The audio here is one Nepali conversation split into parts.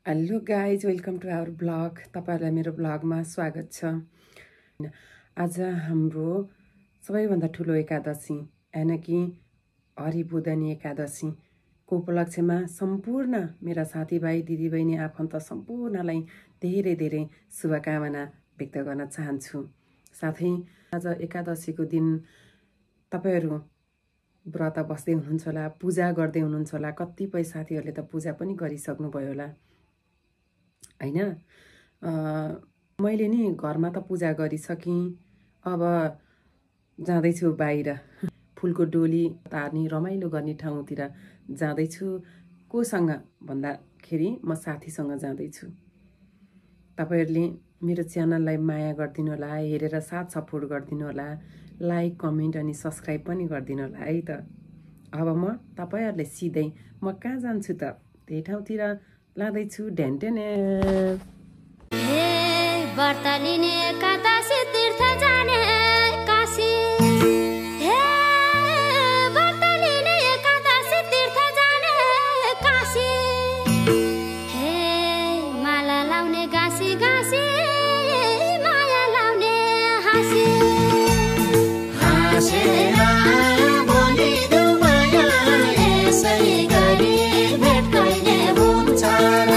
Hello guys, welcome to our blog. तपाईहरुलाई मेरो ब्लगमा स्वागत छ। आज हाम्रो सबैभन्दा ठुलो एकादशी यानि कि हरिबोधिनी एकादशीको उपलक्ष्यमा सम्पूर्ण मेरा साथीभाइ, दिदीबहिनी, आफन्त सम्पूर्णलाई धेरै धेरै शुभकामना व्यक्त गर्न चाहन्छु। साथै आज एकादशीको दिन तपाईहरु व्रत बस्दै हुनुहुन्छ होला, पूजा गर्दै हुनुहुन्छ होला। कतिपय साथीहरूले त पूजा पनि गरिसक्नुभयो होला हैन। मैले नि घरमा त पूजा गरिसकेँ। अब जाँदैछु बाहिर फुलको डोली तार्ने रमाइलो गर्ने ठाउँतिर जाँदैछु। कोसँग भन्दाखेरि म साथीसँग जाँदैछु। तपाईहरुले मेरो च्यानललाई माया गरिदिनु होला, हेरेर साथ सपोर्ट गरिदिनु होला, लाइक कमेन्ट अनि सब्स्क्राइब पनि गरिदिनु होला है त। अब म तपाईहरुले सिधै म कहाँ जान्छु त त्यही ठाउँतिर लाँदैछु। ढ्यान्टेने बर्तलिने एकादशी तीर्थ जाने काशी, बर्तलिने एकादशी तीर्थ जाने काशी, माला लाउने गाँसी गाँसी, माया लाउने हाँसी हाँसेर बोलिदेऊ माया, यसै गरी भेट कहिले हुन्छ र।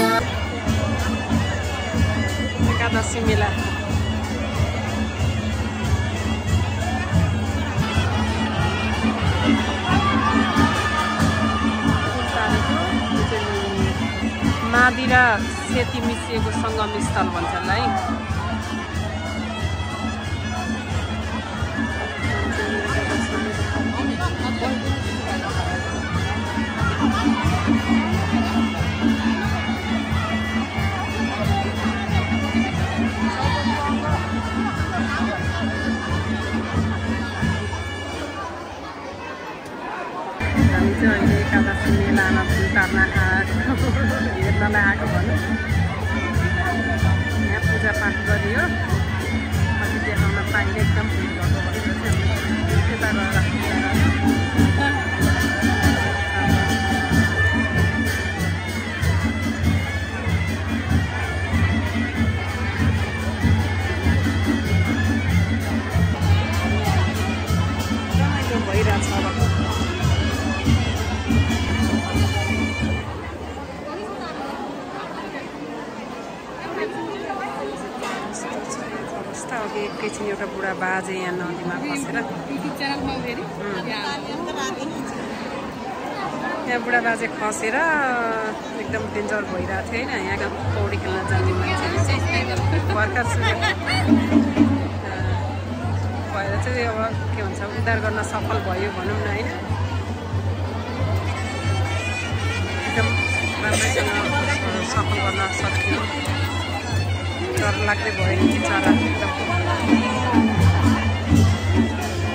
एकादशी मेला मादी र सेती मिसिएको सङ्गम स्थल भन्छन् है। हामी चाहिँ अहिले एकादशी मेलामा फुल तार्न हेर्नलाई आएको भनौँ। यहाँ पूजापाठ गरियो, अझै देखाउन पाइले एकदम भिड भएको भनेर चाहिँ यता भइरहेछ। अब एकैछिन एउटा बुढा बाजे यहाँ नदीमा फसेर यहाँ बुढा बाजे खसेर एकदम डेन्जर भइरहेको थियो होइन। यहाँ पौडी खेल्न जाने मान्छेले चाहिँ भर्खर भएर चाहिँ अब के भन्छ उद्धार गर्न सफल भयो भनौँ न होइन। एकदम राम्रैसँग सफल गर्न सक्यो। डर लाग्दै भयो नि चरा एकदम।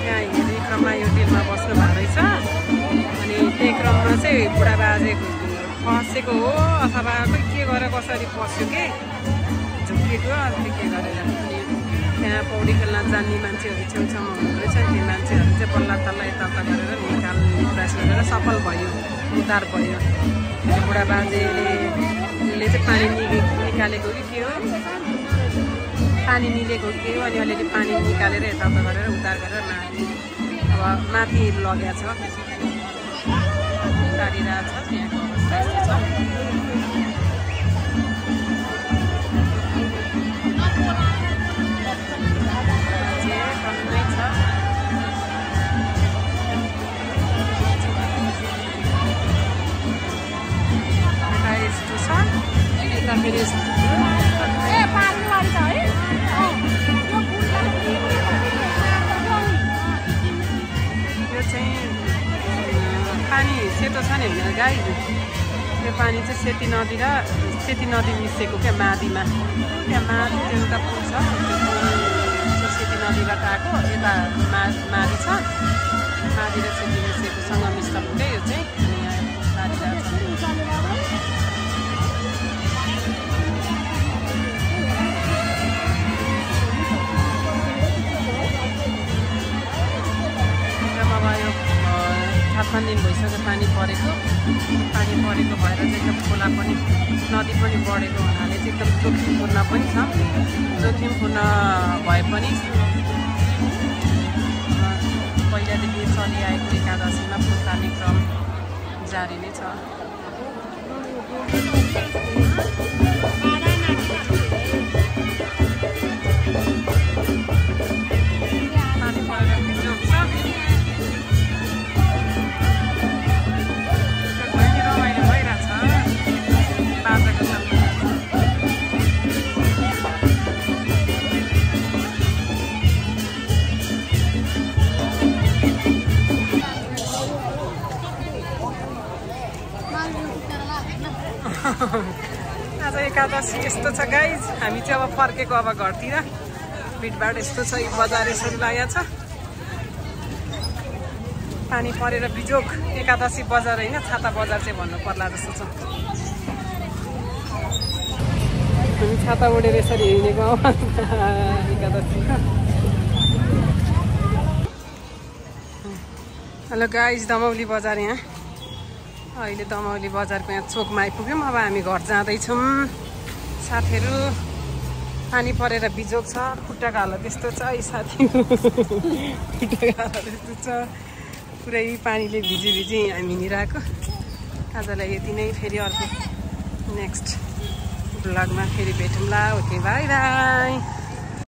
यहाँ हेर्ने क्रममा यो डिलमा बस्नु भएको रहेछ। अनि त्यही क्रममा चाहिँ बुढा बाजे फसेको हो अथवा खोइ के गरेर कसरी फस्यो के झुक्किएको अन्त के गरेर। अनि त्यहाँ पौडी खेल्न जान्ने मान्छेहरू छेउछाउमा हुनुहुँदैछ। ती मान्छेहरू चाहिँ बल्ल तल्ल यताउता गरेर निकाल्ने प्रयास गरेर सफल भयो, उद्धार भयो। बुढा बाजेले चाहिँ पानी निकालेको कि के हो, पानी निलेको के हो। अनि अलिअलि पानी निकालेर यताउता गरेर उद्धार गरेर माथि अब माथि लगेको छ, उतारिरहेको छ। यहाँको अवस्था यस्तो छ। कमै छ। यता यस्तो छ, यता फेरि पानी सेतो छ नि होइन गाई। त्यो पानी चाहिँ सेती नदी मिसिएको क्या मादीमा। त्यहाँ मादी चाहिँ एउटा पुल छ, त्यो पुल सेती नदीबाट आएको। यता मादी छ, मादी र सेती मिसिएको सङ्गम स्थल हो क्या यो चाहिँ। अनि यहाँ तारिरहेको छ। एकदम अब यो 7 दिन भइसक्यो आज पानी परेको भएर चाहिँ एकदम खोला पनि नदी पनि बढेको हुनाले चाहिँ एकदम जोखिमपूर्ण पनि छ। जोखिमपूर्ण भए पनि पहिलादेखि चलिआएको एकादशीमा फुल तान्ने क्रम जारी नै छ। पानी परेर बिजोग छ। रमाइलो भइरहेछ बाजाको साथमा। आज एकादशी यस्तो छ गाइज। हामी चाहिँ अब फर्केको अब घरतिर। भिडभाड यस्तो छ, बजार यसरी लागेको छ। पानी परेर बिजोग एकादशी बजार होइन, छाता बजार चाहिँ भन्नु पर्ला जस्तो छ। हामी छाता ओढेर यसरी हिँडेको एकादशीमा। हेलो गाइज, दमौली बजार यहाँ। अहिले दमौली बजारको यहाँ चोकमा आइपुग्यौँ। अब हामी घर जाँदैछौँ। साथीहरू पानी परेर बिजोग छ। खुट्टाको हालत यस्तो छ है साथी, खुट्टाको हालत यस्तो छ। पुरै पानीले भिजी हामी हिँडिरहेको। आजलाई यति नै। फेरि अर्को नेक्स्ट ब्लगमा फेरि भेटौँला। Okay, by by.